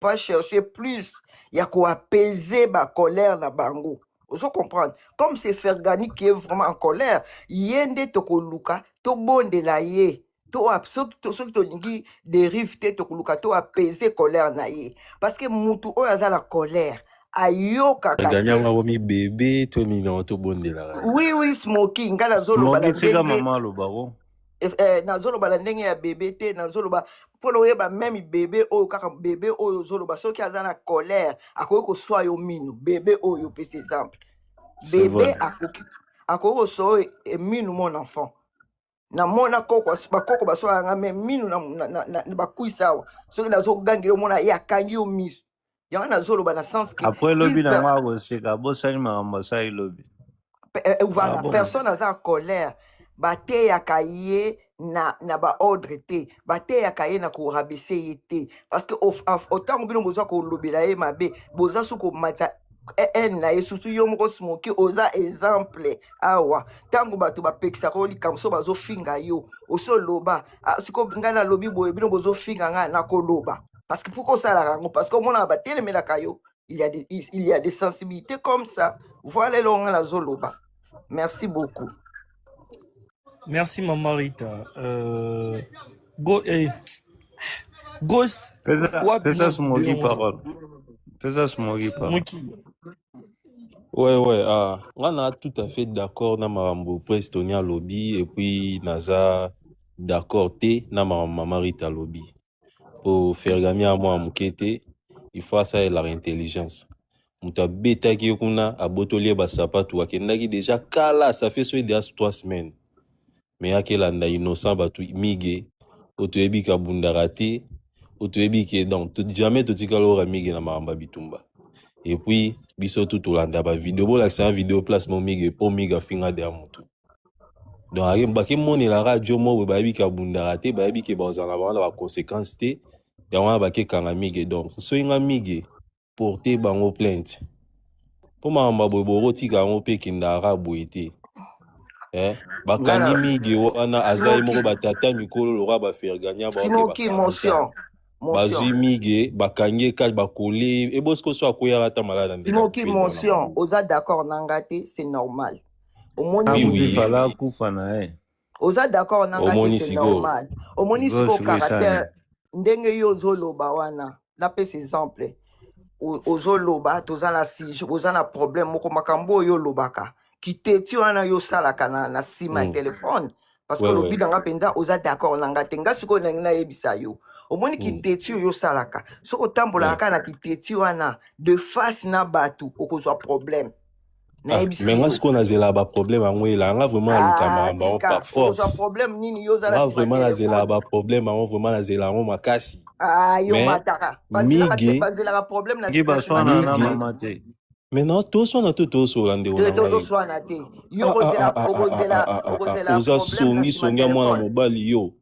pas chercher plus. Il y a quoi apaiser ma colère na bango. Vous comprenez? Comme c'est Fergani qui est vraiment en colère, yende tokoluka, to bonde la ye. To lingi dérive te tokoluka, to apaiser colère na ye. Parce que mutu o aza la colère. Ayoka Gagnon kate. a remis bébé, Tony non to bonde la. Oui, smoking. Ngala zolo Smoking c'est comme balandenge. maman le baron. Nazoloba la ndenge ya bébé te nazoloba polo yeba même bébé oyo kaka bébé oyo zoloba soki aza na colère akoki koswa yo minu bébé oyo pesa exemple bébé akoki koswa minu mon enfant na mona koko bakoko baswalanga me minu na bakwisa awa soki nazogangela omona ye akangi yo miso yango nazoloba na sens que après lobi na nga koseka bosali makambo asali lobi voilà personne aza en colère bateyaka ye na baordre te bateyaka ye na korabese ye te parce que otango bino bozwa kolobela ye mabe boza so komata ene na ye surtout yo moko smoki oza exemple awa ntango bato bapekisaka yo likambo so bazofinga yo osoloba siko ngai nalobi boye bino bozofinga ngai nakoloba parce que pourquoi osalaka yango parce que omonaka batelemelaka yo il y a des sensibilités comme ça voilà elonga nazoloba. Merci beaucoup. Merci Maman Rita. Ghost. Fais ça Smoky parole. Fais ça Smoky parole. Ouais, on a tout à fait d'accord na marambo Prestonia lobby et puis naza d'accord te na Maman Rita lobby. Pour faire gagner à moi mukete, il faut ça et la intelligence. Muta beta ki kuna abotolie ba sapatu akendaki déjà kala ça fait soit déjà 3 semaines. Mais akelanda innocent batu mige otoyebi ka bundarate otoyebi ke donc jamais totikalo mige na maramba bitumba. Et puis biso tout olanda ba vidéo bola c'est un vidéo place mon mige po miga finga de amutu. Donc ayemba ke moni la radio mo ba yebi ka bundarate ba yebi ke ba ozana ba conséquences te ya wana ba ke kanga mige donc so inga mige porter bango plainte. Pour ma maboboro tika ngo pe kindara boité. Bakani mige wana azai moko batata mikolo lora ba faire gagner ba Simoki motion. Bazui mige bakangi ka bakole e bosko so akoya ata malade ndé. Simoki motion, oza d'accord nangate, c'est normal. Oui, fala kufa na e. Oza d'accord nangate, c'est normal. Omoni siko caractère ndenge yo zoloba wana. Na pese exemple. Ozoloba toza na si oza na problème moko makambo yo lobaka. Kiteti wana yo salaka na sima téléphone parce que lobi danga penda oza d'accord nangate nga siko na yebisa yo. Omoni kiteti yo salaka. Soko tambola ka na kiteti wana de face na batu okozwa problème. Mais nga siko na zela ba problème angwela nga vraiment lukama ba par force. Okozwa problème nini yo zala sima vraiment na zela ba problème ango vraiment na zela ngo makasi. Yo mataka. Mige bazela problème na gibaswana na mama te. Mais non, tout soit na tout so lande ona. Tout soit na te. Yo kozela oza songi mwana mobali yo.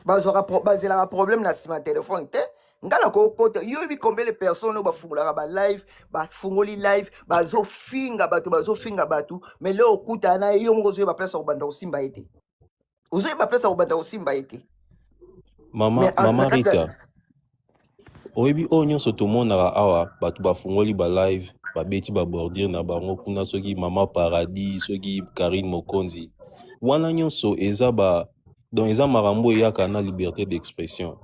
Bazela problème na sima téléphone te. Ngala ko kote yo bi combien de personnes ba fungula ba live ba fungoli live bazo finga batu mais le okuta na yo moko zo ba place ko banda osimba ete. Ozo ba place ko banda osimba ete. Mama Rita. Oyebi onyo soto monaka awa batu bafungoli ba live babeti ba bordir na bango kuna soki Mama Paradis soki Karine Mokonzi wana nyonso eza ba donc eza marambo yaka na liberté d'expression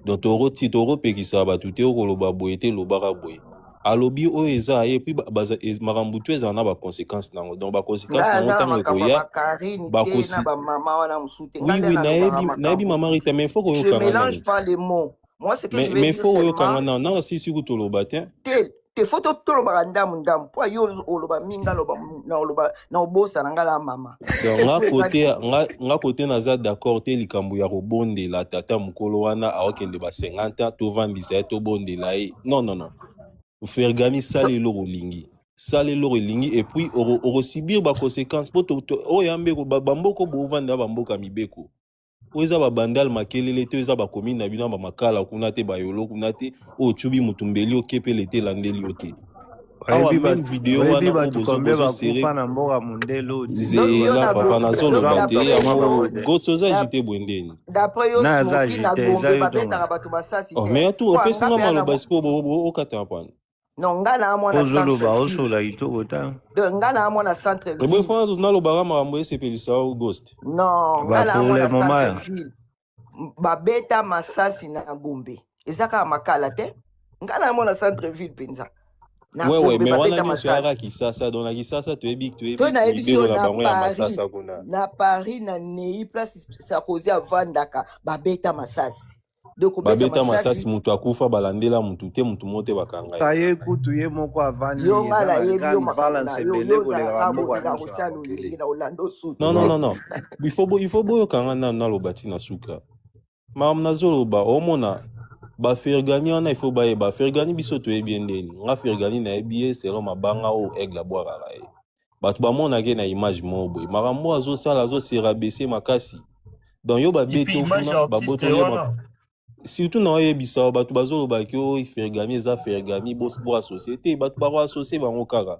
donc toro pekisa batu te okoloba boye te lobaka boye alobi oyo eza ye puis marambo tu eza na ba conséquences nango donc ba conséquences nango tango koya bakosi na ba mama wana musute nayebi Mama Rita mais faut koyo kanga je mélange pas les mots. Moi, ce que je veux dire, faut que non si tu le bâtis. Te photo to lo baganda mundam. Po yo oloba minga loba na oloba na obosa na ngala mama. Donc nga côté naza d'accord te likambu ya robonde la tata mukolo wana aokende ba 50 ans to vandisa to bonde la non. Faire gagner sale lo lingi. Sale lo lingi et puis oro subir ba conséquences po to o yambe ko bamboko bo vanda bamboka mibeko. Oza ba bandal makelele te oza ba commune na bino ba makala kuna te ba yolo kuna te o chubi mutumbeli o kepele te landeli ote. awa même vidéo wana o bozo serré na mboka mundelo zela papa na zolo bate yango gosoza jité bwendeni d'après yo na za smoki na jité gombe za babetaka bato masasi oh mais atu opesinga maloba siko okata mpana non nga na amona ozoloba osola itoko ta nga na amona centre ville eboye fana nalobaka makambo esepelisa o ghost non nga na pour le amona moment centre ville babeta masasi na gombe eza kaka makala te nga na amona centre ville mpenza ouais mais wana nyonso yaka kisasa donc na kisasa toyebi biso na bango ya masasa kuna na Paris na nei place Sarkozy avandaka babeta masasi donc babeta masasi mutu akufa balandela mutu te mutu mote bakanga taye kutu ye moko avandi yo ngala yebi yo balance belé koleka non il faut boyokanga naloba ntina suka makambo nazoloba omona bafergani wana ifo bayeba fergani biso toyebi ndeni nga fergani nayebi ye selon mabanga oyo aigle abwakaka ye bato bamonake na image moko boye makambo azosala azoserabaisse makasi donc yo babeti okuna babotoli surtout na oyebisa bato bazolobaki oyo fergani eza fergani boasocie te bato bakoasocie bango kaka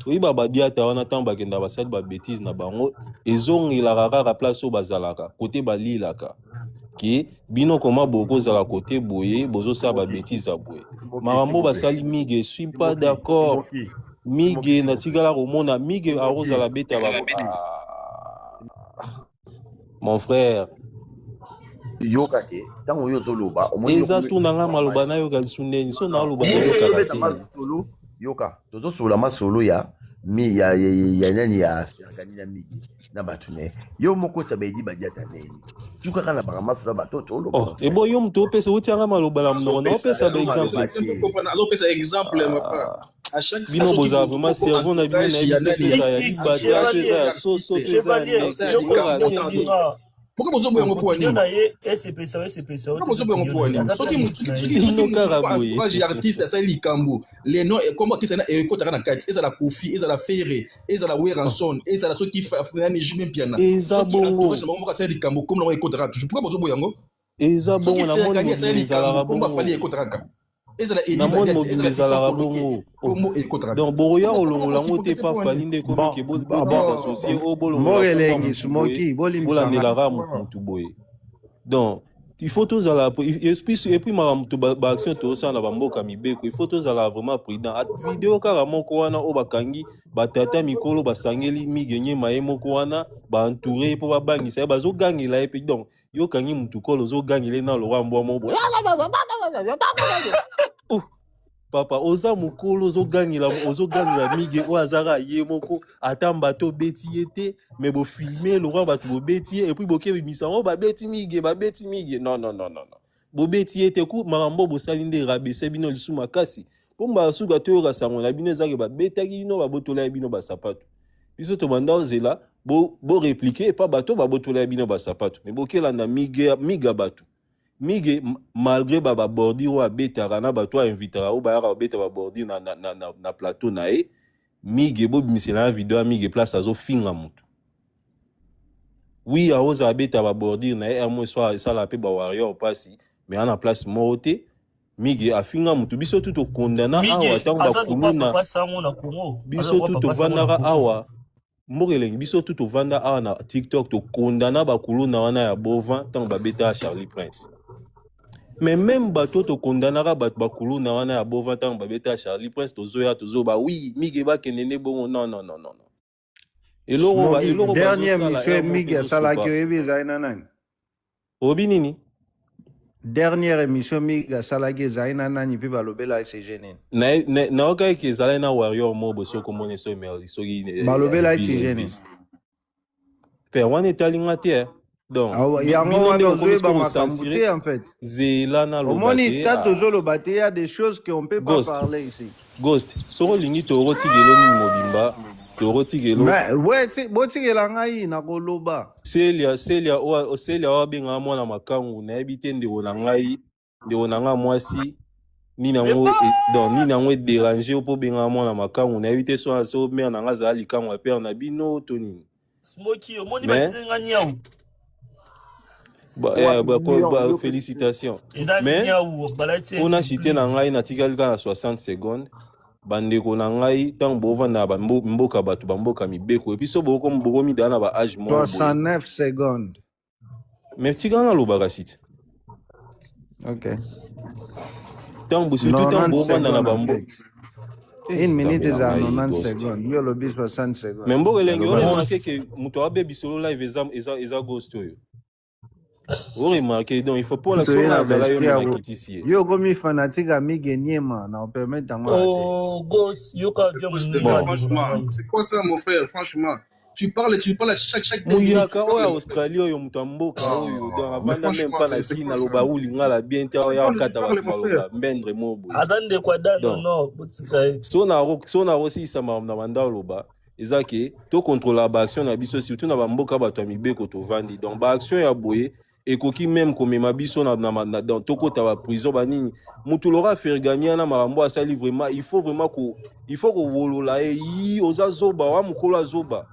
toyeba babiata wana ntango bakenda basali babétise na bango ezongelaka kaka place oyo bazalaka kote balilaka ke bino koma bokozala kote boye bozosala babétise ya boye makambo basali mige suis pas d'accord mige natikala komona mige akozala beta mon frère yoka te ntango oyo ozoloba eza tunanga maloba nayoka lisu ndeni so naloba yoka tozosola masolo ya nani ya fergani na migi na bato ne yo moko sabedi badiata neni tuka kana baka masolo bato toloba ebo yo mutu opesa otianga maloba na mnoko na opesa ba exemple bino bozala vraiment cerveau na bino na yebi ya soso pourquoi vous avez un point de vue artiste ça likambo les noms comment qui ça et kota na kati eza la Kofi eza la Ferré eza la Weranson eza la soki fafana même piana eza bongo ça likambo comme on écoutera toujours pourquoi vous avez eza bongo na monde ezala bongo fali écoutera na monde mobile ezalaka bongo donc boroya olongola ngo te pa fali nde komiki boassocié o bolandelaka mutu boye donc il faut tozala et puis makambo baaction tosala na bamboka mibeko il faut tozala vraiment prudent video kaka moko wana oyo bakangi batata mikolo basangeli migenye maye moko wana baentouré mpo babangisa ye bazogangela ye mpe donc yokangi mutu kolo ozogangela ye na lora mbwa mobo papa oza mokolo ozogangela mige oyo azaka ye moko ata bato obeti ye te me bofilme lokwa bato bobeti ye epuis bokebimisa ngo babeti mige non bobeti ye te ku makambo bosali nde rabese bino lisu makasi mpo basuka toyoka sango na bino ezake babetaki bino babotola ya bino basapato biso tobanda ozela boreplike epa bato babotola ya bino basapato me bokelanda miga bato mige malgré babordir oyo abetaka na bato ainvitaka oyo bayaka babeta babordir na plateau na ye mige bobimisela na video ya mige place azofinga motu oui aozala abeta babordir na ye amo so esala mpe bawarrior mpasi me ana place moko te mige afinga motu biso tu tokondana awa ntango bakuluna biso tu tovandaka awa mboka elengi biso tu tovanda awa na TikTok tokondana bakuluna wana ya bovin ntango babeta Charlie Prince mais même bato tokondanaka bato bakuluna wana ya bovin ntango babeta Charlie Prince tozoya tozoba oui mige bakende ne bongo non eloko dernier monsieur mige asalaki oyebi ezali na nani obi nini dernière émission mige asalaki ezali na nani mpe balobela ECG nini naokaki ezalaki na warrior mobo soki omoni so emerdi soki balobela ECG nini mpe wana etalinga te donc yango wana ozoyeba makambo te en fait zela na loba omoni ta tozoloba te ya des choses que on peut pas parler ici ghost soko olingi torotikelo nini mobimba torotikelo botikela ngai nakoloba selia oyo abengaka mwana makangu nayebi te ndeko na ngai mwasi nini yango edérange mpo obengaka mwana makangu nayebi te so mare na ngai azala likango ya pere na bino to nini Smoky, omoni batinga nyau. Félicitations. Mais on a chité na ngai na tikali na 60 secondes. bandeko na ngai tant bovanda ba mboka bato bamboka mibeko et puis so boko mboko mi dana ba âge mo 69 secondes. mais tigana lo bagasit OK. tant bo surtout tant bovanda na bambo une minute est à 90 secondes. Yo lobby 60 secondes. mais mboko lengi on remarqué que muto abe bisolo live eza ghost yo. On remarque donc il faut pour la sona zala yo na kitisi. Yo gomi fanatique ami Genyema na on permet d'en Oh, ghost, yo ka bien Franchement, c'est quoi ça mon frère? Franchement, tu parles à chaque Mouyaka oya Australie yo mutamboka oyo dans avant même pas la Chine loba uli ngala bien ta ya kata ba maloba mbendre mobo. Adande kwa dano no, botika. Sona aussi sama na banda loba. Ezake to contrôler ba action na biso surtout na bamboka bato mibeko to vandi. Donc ba action ya boye et koki même comme ma biso na dans toko ta prison banini mutu lora faire gagner na marambo asali vraiment il faut ko wolola yi oza zoba wa mukola zoba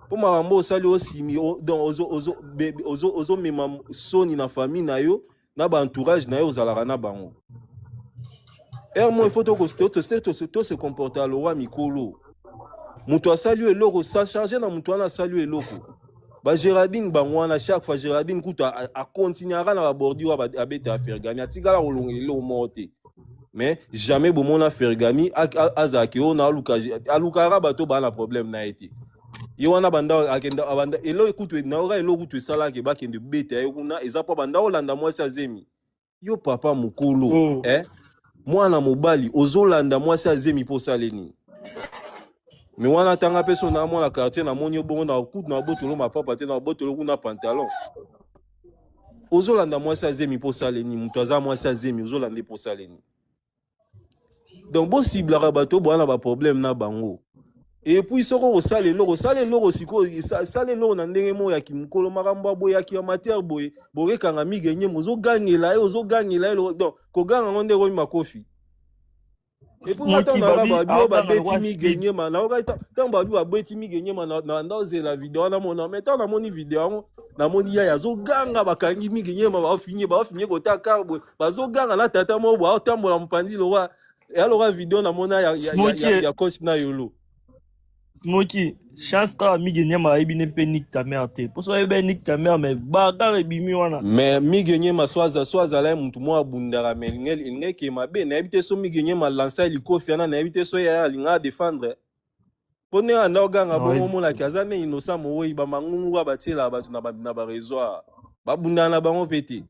pour marambo osali osimi dans ozo mema soni na famille na yo na ba entourage na yo ozalaka na bango moi il faut to se comporter le roi mikolo mutu asali eloko sa charger na mutu ana sali eloko. Ba Géraldine bangwana chaque fois Géraldine kuta a continuera na bordure a beta faire gagner tigala olongele o monte mais jamais bon mona faire gagner azaki on a alukara bato ba na problème na été yo wana banda akenda abanda elo ekutu na ora elo kutu sala ke ba kende beta yo kuna eza pa banda olanda mwasi azemi yo papa mukulu mwana mobali ozolanda mwasi azemi po saleni. Mais wana tanga peso na mona quartier na monyo bongo na coude na botolo ma papa te na botolo kuna pantalon. Ozolanda mwasi azemi po saleni mutu aza mwasi azemi ozolande po saleni. Donc bo ciblera bato bo na ba problème na bango. Et puis soko sale loro siko sale loro na ndenge mo ya kimukolo makambo boye ya kiamateur boye borekanga migenye mozo gangela donc ko ganga ngonde ko makofi. Et pour moi, tant ba beti gagner man na oka tant ba beti gagner man na ndoze la vidéo na mona mais tant na moni vidéo na moni ya zo ganga bakangi mi gagner ma ba finir ko ta carbo ba zo ganga na tata mo ba tambola mpandi lowa et alors vidéo na mona ya coach na yolo Smoky, chance ka mi gagner ma ebine pe nique ta mère te. Pour ça ebe nique ta mère mais ba ka ebimi wana. Mais mi gagner ma soaza la mutu mo abundara mais ngel ke mabe na ebite so mi gagner ma lancer liko fiana na ebite so ya linga défendre. Pone ana oganga bo mo na kazane innocent mo we ba mangungu ba batela ba na ba réseau. Ba bundana bango pété.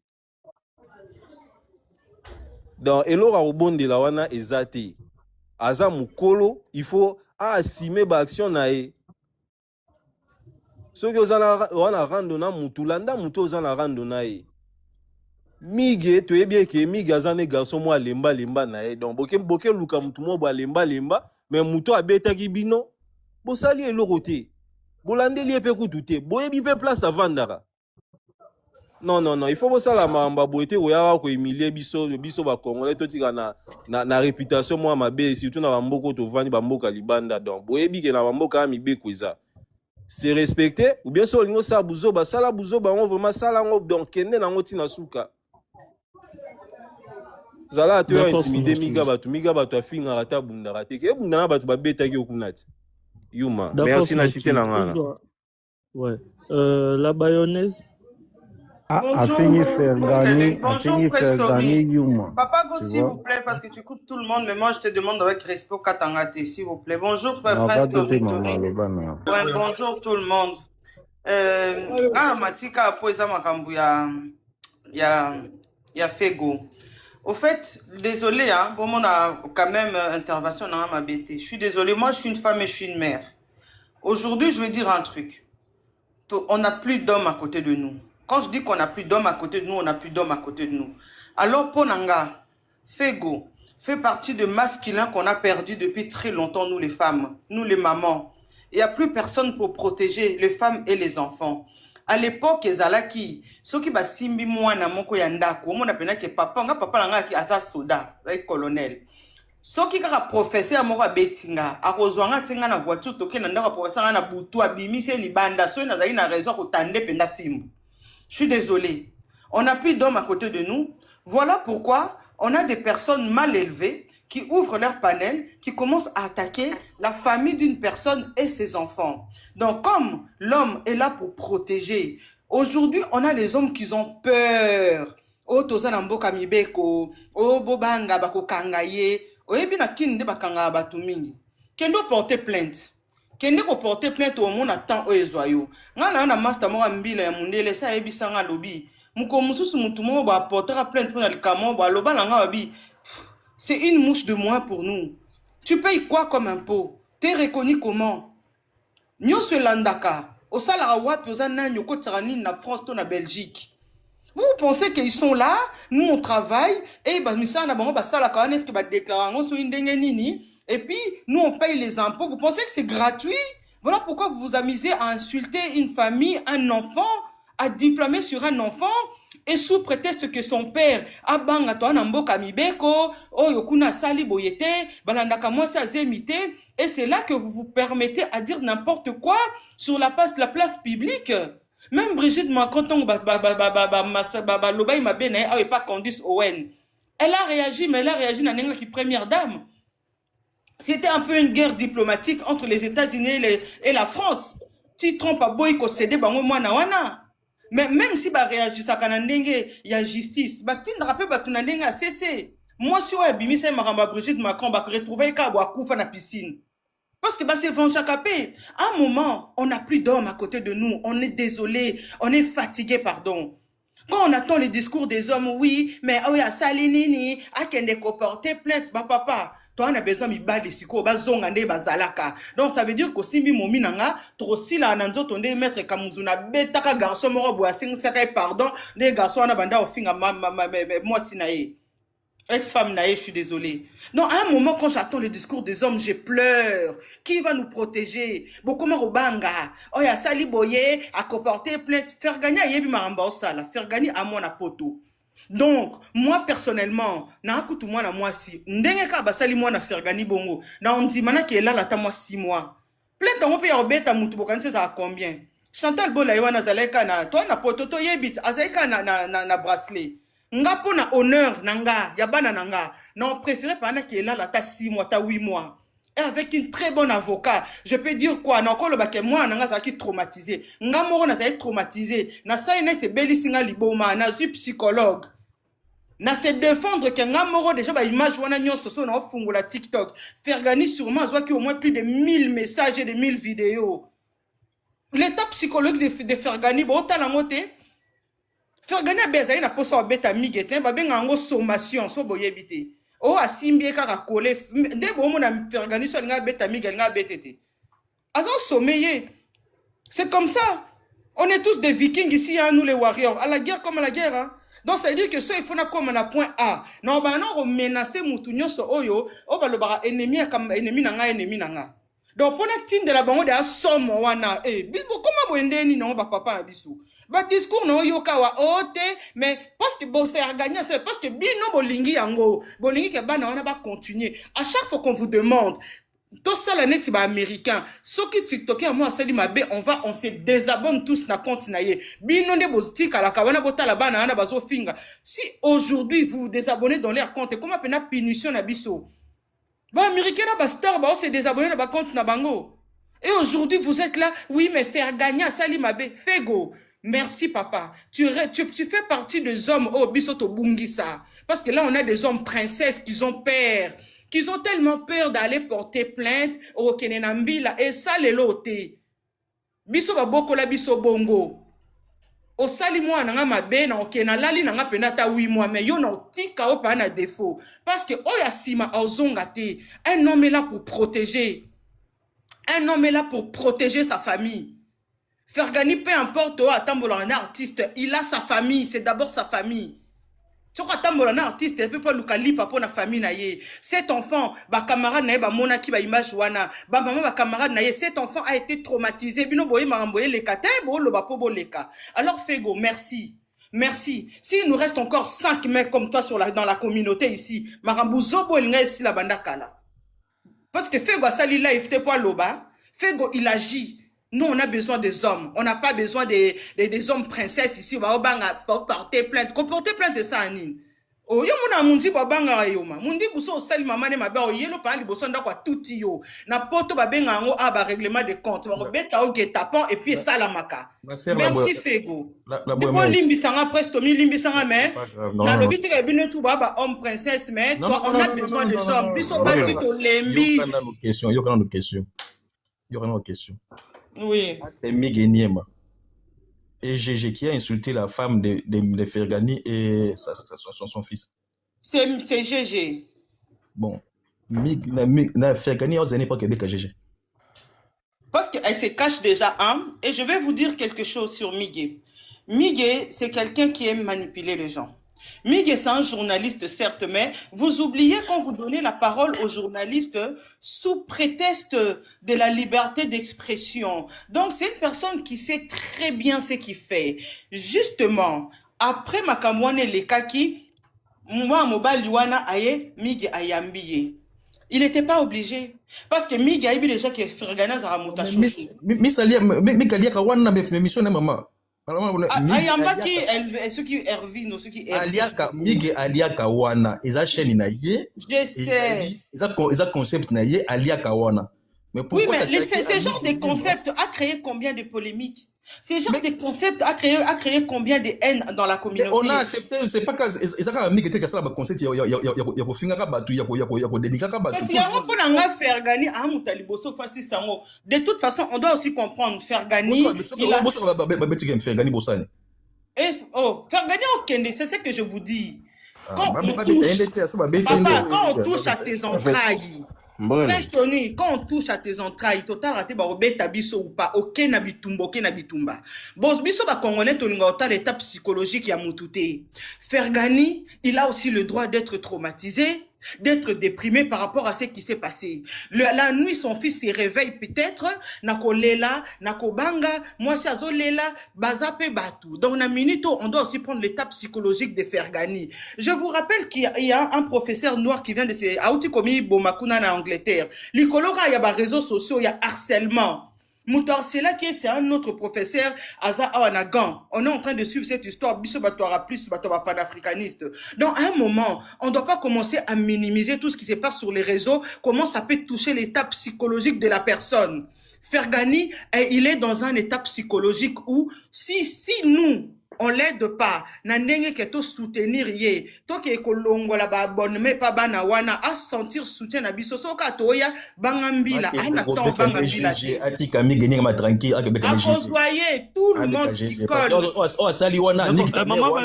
Dans elora obonde la wana ezate. Aza mukolo, il faut assumer ba action na e. So que wana rando na mutu landa mutu ozana rando na e. Mige to ebie ke mige azane garçon mo lemba na e. Donc boke luka mutu mo ba lemba mais mutu abeta ki bino. Bo sali eloko te. Bo landeli epe kutu te. Bo ebi pe place à vandara. Non, il faut que ça la mamba boité ou ya ko humilier biso ba congolais to tika na réputation moi mabe surtout na bamboko to vandi bamboka libanda donc boyebi ke na bamboka mi be kweza c'est respecté ou bien so lingo sa buzoba sala buzoba on vraiment sala ngo donc kende na ngoti na suka zala to intimider miga batu afinga rata bunda rate ke bunda na batu babeta ki okunati yuma merci na chité na ngana ouais la bayonnaise. Bonjour, Papa Go, s'il vous plaît, parce que tu coupes tout le monde, mais moi je te demande avec respect Katangate, s'il vous plaît. Bonjour, Prince Tori. Ouais, bonjour tout le monde. Matika Poesa Makambu, ya Fego. Au fait, désolé, hein, bon, on a quand même intervention dans ma BT. Je suis désolé, moi je suis une femme et je suis une mère. Aujourd'hui, je vais dire un truc. On n'a plus d'hommes à côté de nous. Quand je dis qu'on n'a plus d'hommes à côté de nous, on n'a plus d'hommes à côté de nous. Alors, Ponanga, Fego, fait partie de masculins qu'on a perdu depuis très longtemps, nous les femmes, nous les mamans. Il n'y a plus personne pour protéger les femmes et les enfants. À l'époque, Ezalaki, ceux qui simbi mwana moko yandako, on appelle que papa nanga ki asa soda, colonel. Ceux qui ont professeur moko betinga, a rozwanga tinga na voiture toke na ndako professeur na butu abimise libanda, so na zaina raison ko tande penda fimbo. Je suis désolé. On n'a plus d'hommes à côté de nous. Voilà pourquoi on a des personnes mal élevées qui ouvrent leur panel, qui commencent à attaquer la famille d'une personne et ses enfants. Donc, comme l'homme est là pour protéger, aujourd'hui, on a les hommes qui ont peur. Oh, tozana mboka mibeko, oh, bobanga bako kangaye, oh, ebina kinde bakanga batu mingi. Kendo porter plainte. Kende ko porter plainte au monde attend o ezoyo. Ngana na master mo mbila ya mundele sa ebisa nga lobi. Muko mususu mutu mo ba portera plainte pour likamo ba loba nga babi. C'est une mouche de moins pour nous. Tu payes quoi comme impôt? T'es reconnu comment? Nyoso landaka. Au salaire wapi ozana nyoko tsarani na France to na Belgique. Vous pensez qu'ils sont là, nous on travaille, et bah nous ça na bango ba sala ka est-ce que ba déclarer ngo so ndenge nini? Et puis, nous, on paye les impôts. Vous pensez que c'est gratuit? Voilà pourquoi vous vous amusez à insulter une famille, un enfant, à diffamer sur un enfant, et sous prétexte que son père, abanga to anamboka mibeko, oh yokuna sali boyete, balandaka moi sa zemite, et c'est là que vous vous permettez à dire n'importe quoi sur la place publique. Même Brigitte Macanton, pas Candice Owen. Elle a réagi, mais elle a réagi dans l'angle qui première dame. C'était un peu une guerre diplomatique entre les États-Unis et la France. Si Trump a boy cédé, mais même si bah réagit ça il y a justice. Bah tin rappel bah tu n'as a cessé. Moi si ouais bimise maramba Brigitte Macron bah retrouver ka boire coufa na piscine. Parce que bah c'est vengeance capé. À un moment, on n'a plus d'hommes à côté de nous. On est désolé, on est fatigué, pardon. Quand on attend les discours des hommes, oui, mais oui, à Salinini, à Kendeko porter plainte, bah papa, toi on a besoin de bas de siko, bah zongande, bah zalaka. Donc ça veut dire que si mi momi nanga, trop si la nanzo tonde maître kamuzuna beta ka garçon moro boa sing sakai pardon, des garçons na banda au finga moi sinae. Ex-femme naïe, je suis désolée. Non, à un moment, quand j'attends le discours des hommes, je pleure. Qui va nous protéger? Bokoma Robanga. Oh, ya Sali Boye, à comporter plainte. Faire gagner à Yebi Maramba Osala. Faire gagner à mon apoto. Donc, moi, personnellement, na akutu moi na moi si. Ndenge ka basali moi na faire gagner bongo. Na on dit mana qui est là, la ta moi 6 mois. Plainte, on peut y obéta moutou bokan, c'est à combien? Chantal Bola Yoana Zaleka na, toi na poto, to yebit, azaika na bracelet. Nga pona honneur nanga, yabana nanga. Non, on préférait pendant qu'il est là, ta 6 mois, ta 8 mois. Et avec une très bonne avocat, je peux dire quoi? Non, encore le bac moi, nanga zaki traumatisé. Nga moro na zaki traumatisé. Na sa inete beli singa liboma, na suis psychologue. Na se défendre que nga moro déjà ba image wana nyonso so na fungo la TikTok. Faire gagner sûrement zaki au moins plus de 1000 messages et de 1000 vidéos. L'état psychologique de faire gagner, bon, t'as la montée. Faire gagner bezaï na posa beta migete ba benga ngo sommation so boyebité o asimbi ka coller de bo mo na faire gagner so nga beta migete nga betete azo sommeiller. C'est comme ça, on est tous des vikings ici hein, nous les warriors à la guerre comme à la guerre hein. Donc ça veut dire que ça il faut na comme na point A non ba non menacer mutu nyoso oyo o ba lo ba ennemi comme ennemi na nga. Donc, pour la team de la banque de la somme, wana, comment vous endez non, papa na bisu. Ba discours non yoka wa ote, mais parce que bon faire gagner, c'est parce que bino bolingi yango, bolingi ke bana on va continuer. À chaque fois qu'on vous demande, tout ça la net ba américain, ce qui TikTok à moi ça dit ma bé, on se désabonne tous na compte na ye. Bino de bostik à la kawana bota la bana na bazo finga. Si aujourd'hui vous vous désabonnez dans leur compte, comment pena punition na biso? Bah, américain, bah, star, bah, on s'est désabonné, bah, compte na bango. Et aujourd'hui, vous êtes là, oui, mais faire gagner à Sali Mabé, fais go. Merci, papa. Tu fais partie des hommes, oh, bisoto bungisa. Parce que là, on a des hommes princesses qui ont peur. Qui ont tellement peur d'aller porter plainte au Kenenambila. Et ça, les lotés. Biso ba boko la biso bongo. Au sali moi nanga mabe na okena lali nanga penata 8 mois mais yo na tika o pa na défaut parce que oya sima ozonga te. Un homme est là pour protéger. Un homme est là pour protéger sa famille. Faire gagner peu importe atambola un artiste, il a sa famille, c'est d'abord sa famille. Tu vois atambola un artiste, il peut pas lukali papa na famille na ye. Cet enfant, ba camarade na ye ba mona ki ba image wana, ba maman ba camarade na ye, cet enfant a été traumatisé, bino boye maramboye le kata, bo lo ba po bo leka. Alors Fego, merci. Merci. S'il nous reste encore 5 mecs comme toi dans la communauté ici, marambu zobo il nga ici la banda kala. Parce que Fego a sali là, il fait pas loba. Fego il agit. Nous, on a besoin des hommes. On n'a pas besoin des hommes princesses ici. On va porter plainte. Qu'on porter plainte de ça, Anine. Oh, yo mona mundi babanga yoma. Mundi buso sali mama ne mabe o yelo pa liboso ndako tuti yo. Na poto babenga ngo aba règlement de compte. Ba beta o tapant et puis salamaka. Merci Fego. Ko limbisanga presto mi limbisanga mais na lobi te bino tout baba homme princesse mais toi on a besoin de hommes. Biso basi to lembi. Yo kana nos questions. Oui. Miguel Niema. Et GG qui a insulté la femme de Fergani et son fils. C'est GG. Bon. Fergani, on n'est pas Québec à GG. Parce qu'elle se cache déjà, hein. Et je vais vous dire quelque chose sur Miguel. Miguel, c'est quelqu'un qui aime manipuler les gens. Miguel, c'est un journaliste, certes, mais vous oubliez quand vous donnez la parole aux journalistes sous prétexte de la liberté d'expression. Donc, c'est une personne qui sait très bien ce qu'il fait. Justement, après Makamwane Lekaki, moi, Mobile Yuana Aye, Miguel Ayambiye. Il n'était pas obligé. Parce que Miguel a eu déjà qui est Fergana Zaramuta. Mais Kalia Kawana, mais mission, maman. Ayambaki, ceux qui Ervin, ceux qui Ervin. Miguel Alia Kawana, ils ont chaîne naïe. Je sais. Ils ont concept naïe Alia Kawana. Mais oui, mais ce genre de concept a créé combien de polémiques? Ce genre de concept a créé combien de haine dans la communauté? On a accepté, c'est pas que ils ont un miguel qui a ça le concept, il y a finir rabatu, il y a déniquer rabatu. Parce qu'il y a un peu d'anga Fergani à Moutaliboso face sango. De toute façon, on doit aussi comprendre Fergani. Fergani Bossane. Oh, Fergani au Kende, c'est ce que je vous dis. Quand on touche à tes entrailles. Quand on touche à tes entrailles, total raté ba obeta biso ou pas, ok na bitumba. Bon, biso ba congolais to linga l'étape psychologique ya mutute. Fergani, il a aussi le droit d'être traumatisé, d'être déprimé par rapport à ce qui s'est passé. La nuit, son fils se réveille peut-être, nako lela, nako banga, moi c'est azo lela, bazape batu. Donc, na minito, on doit aussi prendre l'étape psychologique de Fergani. Je vous rappelle qu'il y a un professeur noir qui vient de ces Aoutikomi Bomakuna en Angleterre. L'icologa, il y a des réseaux sociaux, il y a harcèlement. Moutarsela qui c'est un autre professeur Aza Awanagan. On est en train de suivre cette histoire. Biso Batoara plus Batoara panafricaniste. Donc à un moment, on ne doit pas commencer à minimiser tout ce qui se passe sur les réseaux. Comment ça peut toucher l'état psychologique de la personne. Fergani, il est dans un état psychologique où si nous on l'aide pas, n'andenge que to soutenir yé, to ke kolongo la ba bonne mais pas bana wana à sentir soutien na biso soka toya bangambila ana ton bangambila atika mi gagner ma tranquille à Québec. Soyez tout le monde qui colle. Oh sali wana nik maman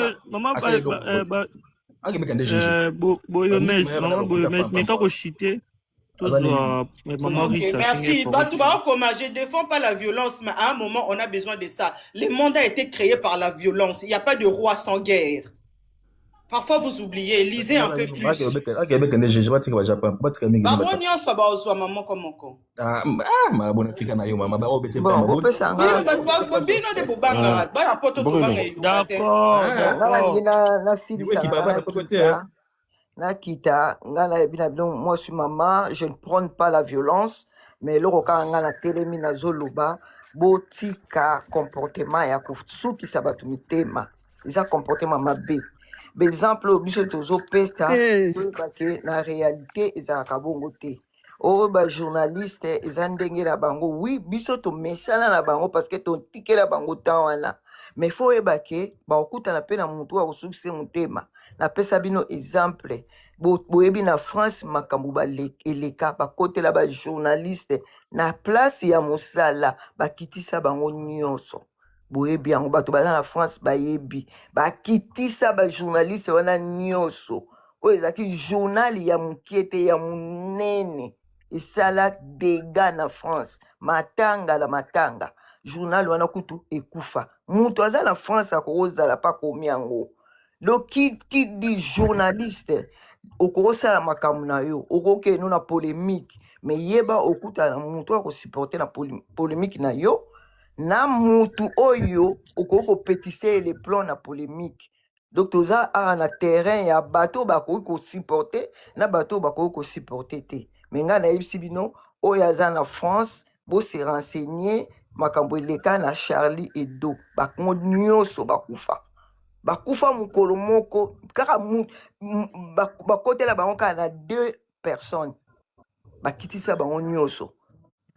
mais tant que chiter. Okay, merci. Je ne défends pas la violence, mais à un moment, on a besoin de ça. Le monde a été créé par la violence. Il n'y a pas de roi sans guerre. Parfois, vous oubliez. Lisez un peu plus. Bon, Nakita, moi je suis maman, je ne prône pas la violence, mais le roka na telemi na zoluba, botika comportement ya kufusu ki sabatumitema, isa comportement mabe. Par exemple, biso tozo pesta, que na réalité isa kabongo te. Oh ba journaliste isa ndenge na bango, oui, biso to mesala na bango parce que ton ticket la bango tawana. Mais faut ebake ba okuta na pe na mutu wa kusukise mutema. Na pesa bino exemple boyebi na France makambo eleka bakote la ba journaliste na place ya mosala bakitisa bango nyonso boyebi yango bato baza na France bayebi bakitisa ba journaliste wana nyonso oyo ezaki journal ya mukiete ya munene esala dega na France matanga journal wana kutu ekufa mutu aza na France akozala pa komi yango. Donc, qui dit journaliste, okosala makambo na yo, okoke no na polémique, mais yeba okuta na mutu ko supporter na polémique na yo, na mutu oyo okoko pétisser les plans na polémique. Donc toza na terrain ya bateau bako ko supporter, na bateau bako ko supporter te. Mais nga na yebisi bino oyo aza na France, bo se renseigner makambo eleka na Charlie Hebdo, bakongo nyonso bakufa. bakufa mukolo moko kaka bakotela bango kaka na 2 personnes bakitisa bango nyonso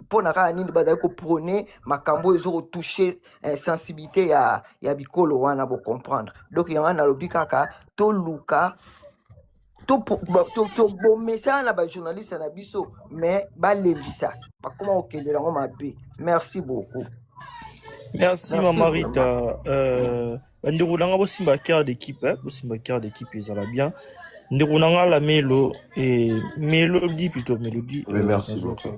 mpona kaka nini bazali koprone makambo ezokotouche sensibilité ya bikolo wana bocomprendre donc yango nalobi kaka toluka tobomesa na bajournaliste na biso mais balembisa bakoma kokende yango mabe. Merci beaucoup. Merci Mama Rita. Ndeko nanga bosimba cœur d'équipe, bosimba cœur d'équipe ezala bien. Ndeko nanga la Melo et Mélodie plutôt Mélodie. Oui, merci beaucoup.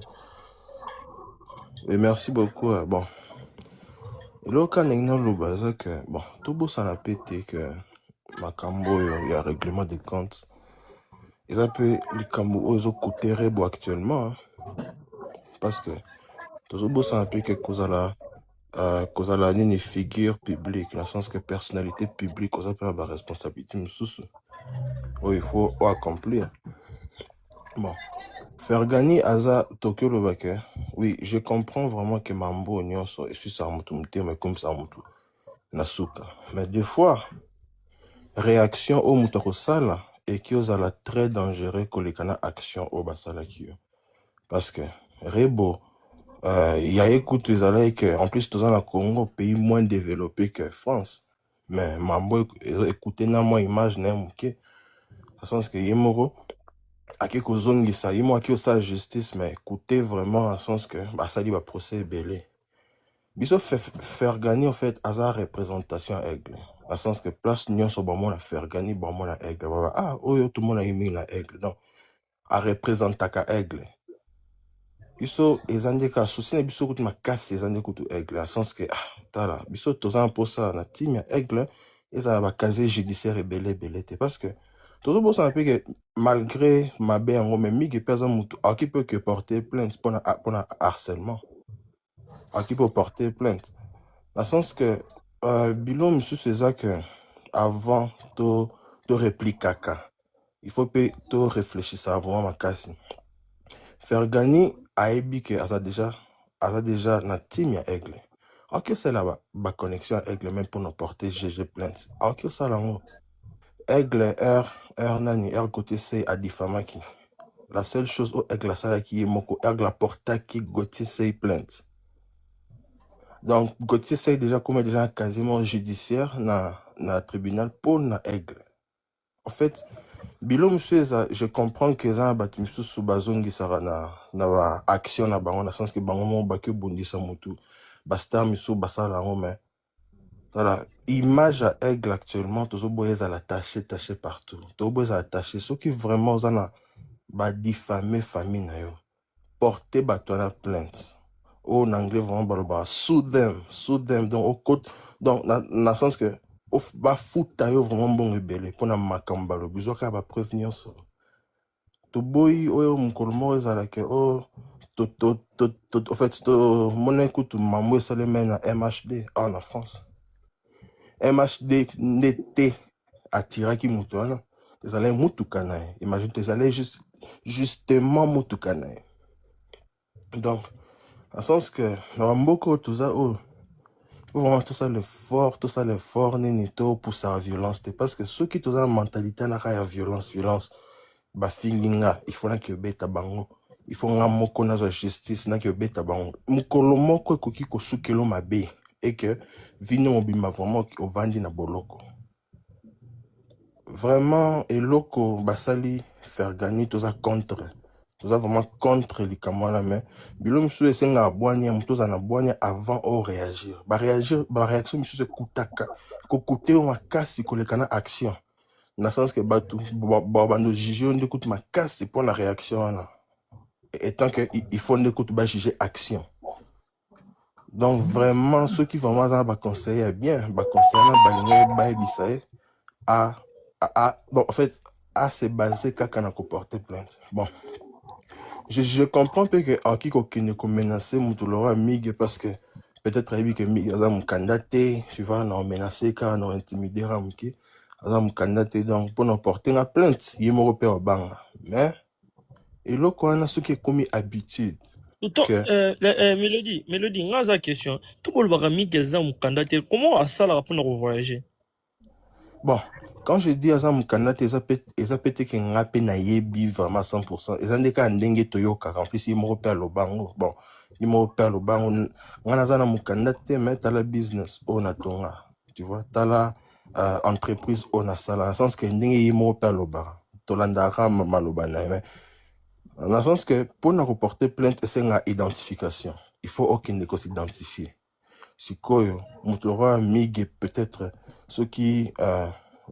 Oui, merci beaucoup. Bon. Le cas n'est le bas que bon, tout beau ça n'a pété que Makambo il y a règlement de compte. Ils appellent les Cambo aux côtés rebo actuellement parce que tout beau ça n'a pété que cause à la une figure publique, dans le sens que personnalité publique, cause à la responsabilité où il faut accomplir. Bon. Faire gagner Aza Tokyo le Baké. Oui, je comprends vraiment que Mambo Nyonso et suis Sarmutumte, mais comme Sarmutu Nasuka. Mais des fois, réaction au Mutako Sala et qui osent la très dangereux que les canaux action au Basala Kyo. Parce que Rebo, il y a écouté les alliés que, en plus, tous en Congo, pays moins développé que France. Mais Mambo écouté na moi image n'a mouké. Dans le sens que Yemoro, à qui kozongi ça, il m'a qui la justice, mais écoutez vraiment dans le sens que bah ça dit va procès belé. Biso faire gagner en fait à sa représentation à aigle. Dans le sens que place nion sur bon la faire gagner bon la aigle. Ah oh tout le monde a aimé la aigle. Non. À représenter à aigle. Biso ezandeka souci na biso kuti makasi ezandeka kutu aigle. Dans le sens que ah tala biso tozan pour ça na team ya aigle et ça va casier judiciaire belé parce que tout le monde sait que malgré ma bien, mais migi personne qui peut que porter plainte pour un harcèlement, qui peut porter plainte. Dans le sens que Bilo monsieur c'est que avant de répliquer, il faut que tu réfléchisses avant ma casse. Faire gagner à Ebi que a déjà na team ya aigle. Ok c'est là ba connexion à aigle même pour nous porter GG plainte. Ok ça là aigle nani côté c'est à diffamaki. La seule chose au aigle ça qui est moko aigle la porta qui Gauthier c'est plainte. Donc Gauthier c'est déjà comme déjà quasiment judiciaire na tribunal pour na aigle. En fait Bilo monsieur je comprends que ça batu monsieur sous bazongi sara na action na bango na sens que bango mo ba que bondisa mutu basta monsieur basala mais voilà, image à aigle actuellement, tous les boys à l'attacher, taché partout. Tous les boys à attacher, ceux qui vraiment ont diffamé famille na yo, porter la plainte. En anglais vraiment sue them, donc au côté, donc dans sens que ba fouta yo vraiment bon rebelle pour na makamba lo, besoin ka ba prévenir ça. To boy o mkolmo ezala ke o en fait to mon écoute maman ça les mène à MHD en France. MHD n'était attiré qui moutoana. Ils allaient moutoukana. Imagine, ils allaient justement moutoukana. Donc, dans le sens que, dans beaucoup tout ça, il faut vraiment tout ça l'effort, nénito pour sa violence. Parce que ceux qui ont une mentalité n'a pas violence, bah, feelinga, il faut que beta bango. Il faut que moko na justice na que beta bango. Mukolo moko koki ko sukelo mabe. Et que vino mobima vraiment au vandi na boloko. Vraiment et loko basali faire gagner tout ça contre. Tout ça vraiment contre les kamana mais bilo monsieur esenga abwanya mutoza na bwanya avant au réagir. Ba réaction monsieur se kutaka. Ko kuté o makasi ko lekana action. Dans le sens que batu bando juger on écoute makasi pour la réaction là. Étant que il faut écoute ba juger action. Donc vraiment ceux qui vraiment va conseiller bien donc en fait à se baser quand on a porter plainte. Bon je comprends peu que à qui ne menacer mutulora mig parce que peut-être que mig a mon candidat tu vas non menacer quand non intimider ramki a mon candidat donc pour nous porter une plainte il me repère bang mais et là quand on a ce qui est commis habitude. Mélodie, ngaza question. Tout le monde va candidat. Comment à ça la pour voyager? Bon, quand je dis à ça, mon candidat, ils peut-être qu'il n'a pas naïbi vraiment à 100%. Ils ont des cas d'engue toyoka. En plus, ils m'ont repéré le bango. Bon, ils m'ont repéré le bango. On a ça dans mon candidat, mais t'as la business, on a ton, tu vois, t'as la entreprise, on a ça. Dans le sens que ils m'ont repéré le bango. Tolandara, malobana. Mais dans le sens que pour nous reporter plainte, c'est une identification. Il faut aucun négo s'identifier. Si quoi, moutera mig peut-être ceux qui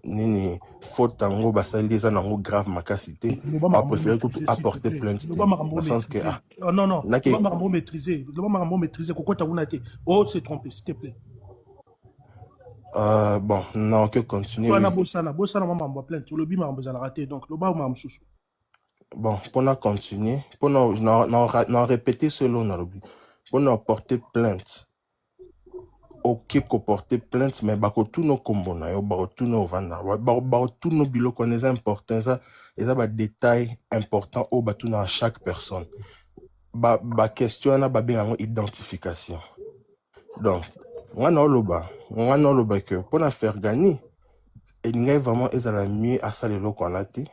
nini faute en gros basali les en grave macacité a préféré apporter plainte dans le sens que non non le marambo maîtriser pourquoi t'as été oh c'est trompé s'il te plaît bon non que continuer toi na bossana marambo plainte tu le bi marambo za raté donc le ba marambo sous bon pour nous continuer pour nous répéter selon nous pour nous porter plainte ok ko porter plainte mais bako tout nos combona yo bako tout nos vanda bako tout nos bilo connaissent important ça et ça ba détail important au batu na chaque personne ba question na ba bien identification donc on a loba que pour na faire gagner et il y a vraiment ils la mieux à ça les locaux on a été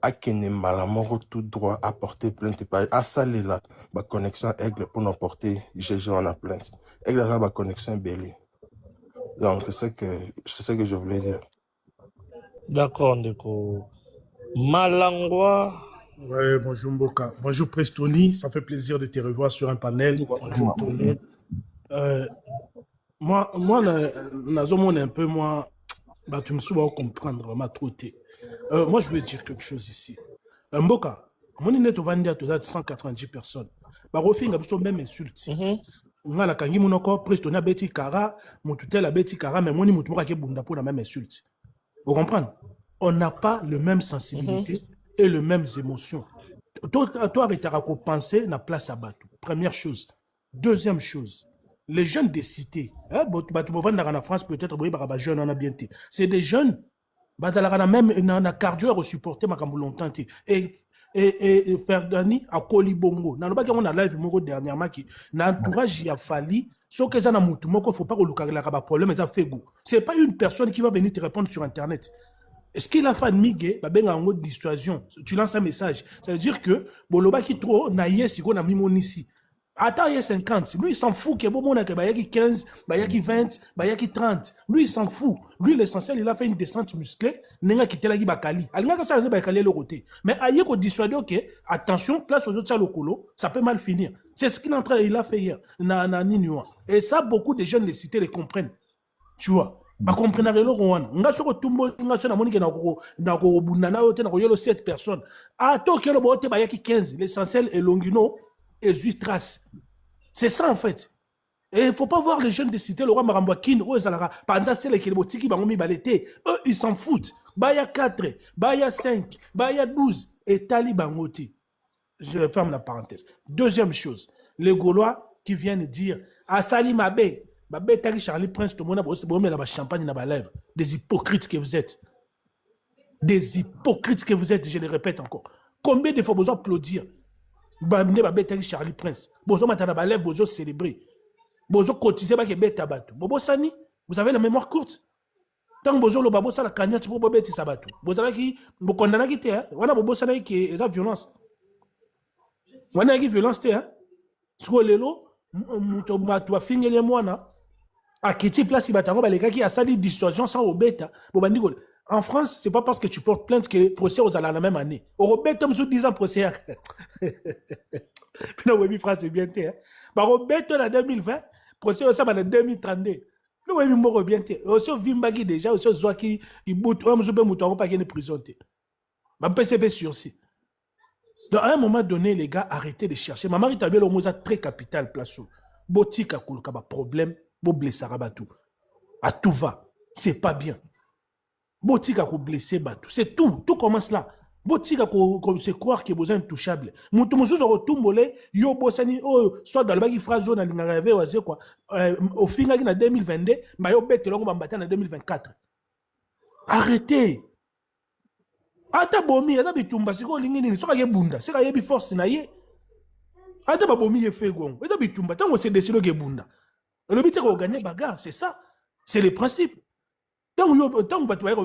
à kene malamoro tout droit à porter plainte pas à ça les là ba connexion aigle pour nous porter GG on a plainte aigle ça ba connexion belé donc c'est ce que je voulais dire. D'accord Ndeko Malangwa. Ouais, bonjour Mboka, bonjour Prestoni, ça fait plaisir de te revoir sur un panel. Bonjour Tony. Moi on est un peu moins bah tu me souviens comprendre vraiment trop moi, je veux dire quelque chose ici. Mboka, mon net va dire à 190 personnes. Bah, refait une même insulte. On a la kangi monoko, presque on a beti kara, mon tutel a beti kara, mais mon imoutou qui bunda pour la même insulte. Vous comprenez? On n'a pas le même sensibilité et les mêmes émotions. Toi, arrêtez à penser na place à Batou. Première chose. Deuxième chose. Les jeunes des cités, Batou en France peut-être, jeunes en a bien été. C'est des jeunes. Badalagana même na cardio supporter makambo longtemps et Ferdani a Kolibongo na loba on a live moko dernièrement qui na entourage ya Fali so que ça na mutu moko faut pas que la ba problème ça fait go c'est pas une personne qui va venir te répondre sur internet. Est-ce qu'il a fait migue ba benga ngo dissuasion tu lances un message ça veut dire que boloba qui trop na yesi ko na mimonisi. Attends, il y a 50. Lui, il s'en fout qu'il y a bon qu'il y a 15, il y a 20, il y a 30. Lui, il s'en fout. Lui, l'essentiel, il a fait une descente musclée. Il a quitté la Bakali. Il a ça le côté. Mais il y a dissuadé, ok, attention, place aux autres locaux, ça peut mal finir. C'est ce qu'il est en train, il a fait hier. Et ça, beaucoup de jeunes des cités les comprennent. Tu vois. Ba comprendre le Rwanda. Nga soko tumbo, nga sona moni ke na ko bunana yote na ko yelo 7 personnes. Ah, to ke lo bote ba yaki 15. L'essentiel est Longino. Et Zustras. C'est ça en fait. Et il ne faut pas voir les jeunes de cité, le roi Marambouakin, pendant c'est les Kilbotiki, eux, ils s'en foutent. Baya 4, Baya 5, Baya 12, et Tali Bangoti. Je ferme la parenthèse. Deuxième chose, les Gaulois qui viennent dire, Asali Mabé, Babé Tali Charlie Prince, tout le monde a la champagne dans la lèvre. Des hypocrites que vous êtes. Des hypocrites que vous êtes, je le répète encore. Combien de fois vous applaudir? Charlie Prince. Bozo matana balève, bozo célébrer. Bozo cotiser ba ke beta batu. Bobo sani, vous avez la mémoire courte. Tant bozo lo babo sala kanyati bobo beti sabatu. Bozo ki bo kondana ki te hein. Wana bobo sana ki eza violence. Wana ki violence te hein. Siko lelo muto matu afingele mwana. Akiti place batango baleka ki asali dissuasion sans obeta. Boba ndiko. En France, c'est pas parce que tu portes plainte que le procès aux la même année. Au Roberto, nous 10 ans procès. Puis non, oui, France, c'est bien té. Bah, Roberto, en 2020, procès aux en 2032. Nous, oui, mort bien té. Aussi, Vimbagi déjà, aussi, Zouaki, il bout, on nous mouton, pas gagner prison té. Bah, PCP sursis. Donc, à un moment donné, les gars, arrêtez de chercher. Maman, il t'a bien le mot très capital, place où. Botika, koulka, problème, bo blessé, rabatou. À tout va. C'est pas bien. Botika ko blessé batou. C'est tout. Tout commence là. Botika ko se croire que vous êtes intouchable. Moutou moussou zo retumbole yo bosani oh soit dans le bagi phrase na linga rêver waze quoi. Au final na 2022, ba yo bete longo bambata na 2024. Arrêtez. Ata bomi ata bitumba siko lingi nini soka ye bunda. Sika ye bi force na ye. Ata ba bomi ye fait gongo. Ata bitumba tango se décider ke bunda. Le but est de gagner bagarre, c'est ça. C'est le principe. Tant que tu as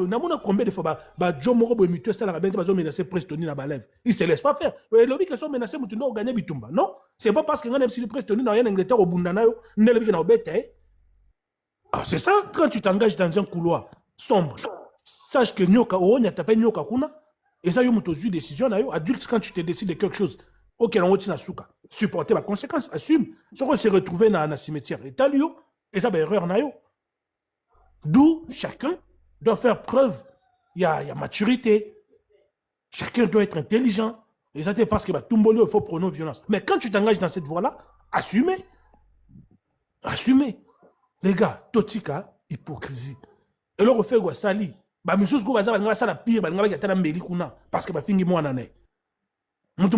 combien de fois Joe Moro Boemito ça la bête menacé Prestoni na balève. Il se laisse pas faire. Le lobby qui sont menacés mutuno gagner bitumba. Non, c'est pas parce que on si Prestoni na rien Angleterre au bundana yo, ne le na bête. C'est ça quand tu t'engages dans un couloir sombre. Sache que nyoka o nya tapé nyoka kuna et ça yo muto zu décision na yo adulte quand tu te décides de quelque chose. OK, on retient la souka. Supporter la conséquence, assume. Si on se retrouver dans un cimetière et t'as lieu et ça ben erreur na yo. D'où chacun doit faire preuve. Il y a maturité. Chacun doit être intelligent. Et ça, c'est parce que il faut prôner violence. Mais quand tu t'engages dans cette voie-là, assumez. Assumez. Les gars, totika, hypocrisie. Et là, on fait quoi, sali. Monsieur Goubaza, on va faire la pire, on va faire la mbeli kuna. Parce que fingi moi en année. C'est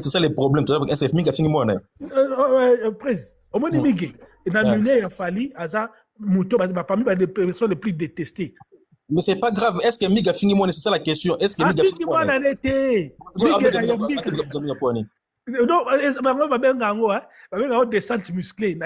ça le problème. SF Ming a fini moi en année. Presse. Au moins, il a fallu parmi les personnes les plus détestées. Mais c'est pas grave. Est-ce que Mig a fini mon? C'est ça la question. Est-ce que Mig a fini mon? Non, descente musclée.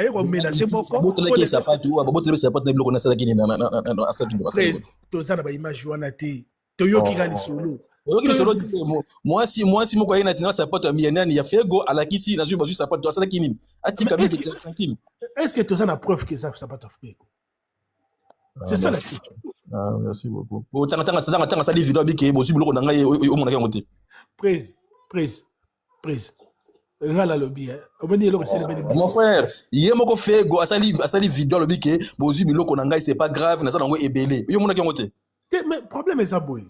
Moi si mon coin n'a sa pote il y a fait go à la kisi, n'a pas sa pote, ça qui tranquille. Est-ce que tu as la preuve que ça pas t'offrir? C'est ça la question. Merci beaucoup. Autant ça les vidéos qui est possible qu'on a au monde qui ont été. Prise. Regarde lobby mon frère, il y a mon fait go à ça les vidéos lobby qui est possible qu'on a c'est pas grave, na ça on est belé. Yo monde qui ont été. Mais problème est ça boy.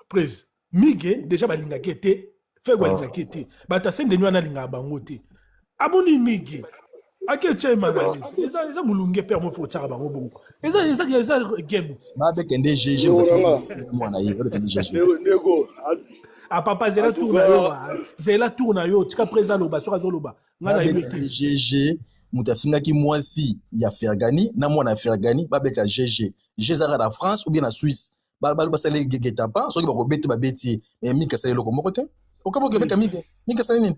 Prise. Miguel déjà balinga kete fait balinga kete bata sende nwana linga bango te aboni Miguel akeche manali eza mulunge père mo faut tsaka bango bongo eza game ba avec un DG moi na yé avec un DG a papa zela tourna yo tika présent loba soka zoloba ngana yete GG mutafinga ki mwasi ya Fergani na mwana Fergani ba avec la GG Zara la France ou bien la Suisse. Basale geta pas so ki ba beti ba beti mais Mika sale loko moko te okabo ke beka Mika sale nini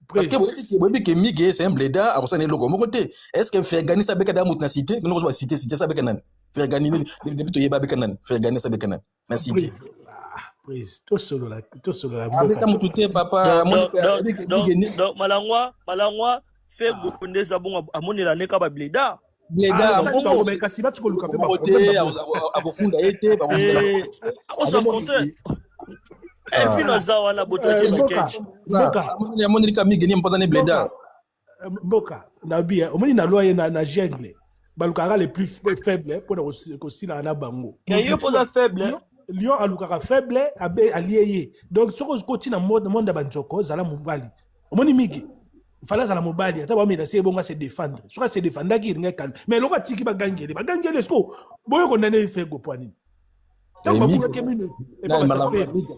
parce que Mika c'est un bléda a sale loko moko te est-ce que Fergani sa beka da mut na cité nous va cité sa beka nan Fergani depuis to yeba beka nan Fergani sa beka nan na cité prise to solo la avec mutu te papa donc malangwa fait gondeza bon amonela neka ba bléda Bléda bon mais kasi ba tsiko luka pe ba abofunda ete ba on s'en compte et puis nous avons la beauté de Kench Boka ya moneli ka migi ni mpona ne Bléda Boka na bia omoni na loi na jungle balukara les plus faibles pour aussi na bango kayo pour la faible lion alukara faible allié donc ce qu'on continue dans monde banzoko zala mobali omoni migi il fallait la mobile ata ba menacé bonga se défendre soit se défendre qui ringa calme mais loko tiki ba gangele sko boyo condamné fait go poani tant ba buka kemino et pas ta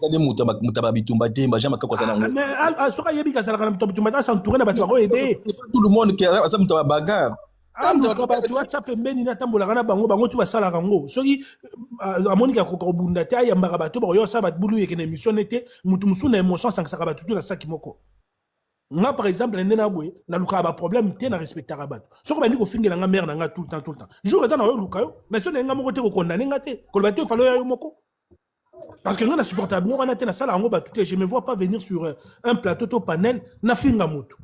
de mutaba bitumba te ba jama ka kwasa na mais soka yebi ka sala kana bitumba ta s'entourer na batu ba aider tout le monde qui a ça mutaba bagarre tu as tapé mbeni na tambola kana bango tu ba sala kango soki amonika ko bunda ta ya mbaka bato ba yo sa ba bulu yeke na émission était mutu musu na émotion sans saka batu na saki moko. Moi, par exemple, na luka ba problème te na respecter rabat. Ce que bandi ko fingela nga mère na tout le temps. Jour eta na yo luka yo, mais so nga moko te ko condamner nga te. Ko ba te falo yo moko. Parce que nous na supportable, on a na sala ngo ba tout je me vois pas venir sur un plateau to panel na finga mutu.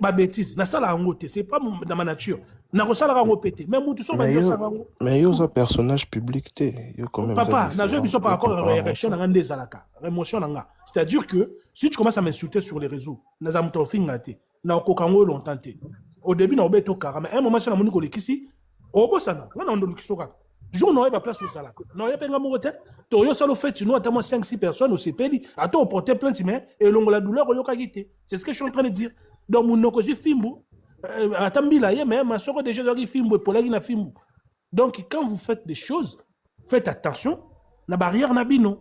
Ba bêtise, na sala ngo te, c'est pas dans ma nature. Na ko sala ngo pété, même mutu so ba sala ngo. Mais yo un personnage public te, yo quand même. Papa, na zo biso par rapport à la réaction na ngande zalaka. Émotion nga. C'est-à-dire que si tu commences à m'insulter sur les réseaux, na zamuto finga te, na kokango longtemps te. Au début na obeto kara, mais un moment ça na moni ko lekisi, obosana, nga na ndo lekisoka. Jour no ba place au salaka. Na ya penga mo te, to yo salo fait sinon à 5-6 personnes au CPD, à toi porter plainte mais et longo la douleur yo kagité. C'est ce que je suis en train de dire. Donc mon nokozi fimbu atambila ye mais ma soko déjà qui fimbu pour la na fimbu. Donc quand vous faites des choses, faites attention, na barrière na bino.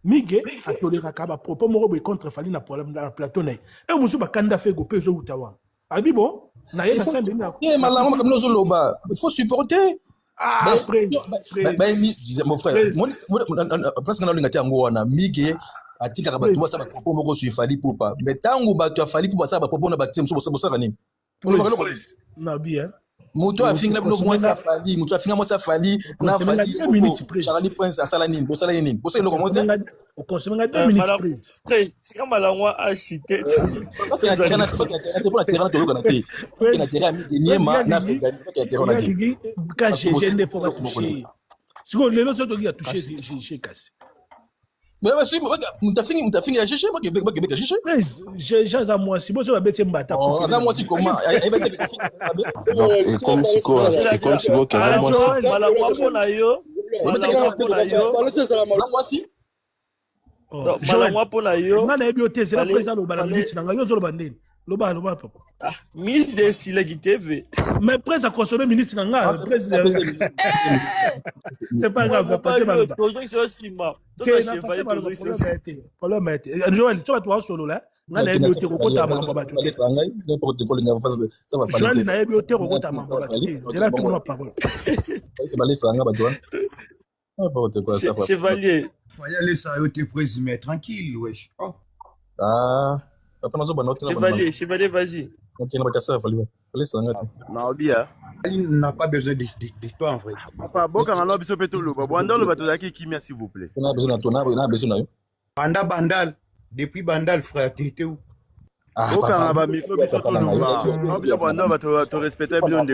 Miguel a toléré kaba propos morobo contre fali na problème dans plateau na. Et musu ba kanda fe go peso utawa. Abi bon, na ye na scène de na. Eh malama comme nous loba. Il faut supporter. Ah, mon frère, parce que na linga tango wana Miguel atika ba tuba sa ba propos moko sur fali popa. Mais tango ba tu fali popa sa ba propos na ba tiam so bosa nini. Na bien. Moto a fini moi ça fali, moto a fini moi ça fali, na fali. Charlie Prince a salanine, bo salanine. Bo c'est le comment dire? Au consommé 2 minutes Frère, c'est comme malangwa acheté. C'est pour la terrain de l'Oganate. Il a terrain de Niema, na fait terrain de quand j'ai des fois touché. Si on les autres qui a touché j'ai cassé. Mais si t'as fini à chercher, moi Québec à chercher. J'ai à moi si moi je vais bêter mbata. À moi si comment Et comme si quoi que malangwa pona yo. Malangwa pona yo. Moi si malangwa pona yo. Ngana ebi ote c'est la présence au balangiti nanga yo zo lo bandeni. Loba papa. Ministre de Silegi TV. Mais presse à consommer ministre nanga, c'est pas grave, passer par là. Joël, tu vas toi solo là. Ngana ebi ote kokota mamba batu. Joël na ebi ote kokota mamba batu. C'est là tout ma parole. C'est balé sanga batu. Chevalier. Faut y aller ça yote présumé tranquille wesh. Chevalier, vas-y. Il n'a pas besoin de toi en vrai. S'il vous plaît. Bandal. Depuis Bandal, frère, tu étais où? Respecter bien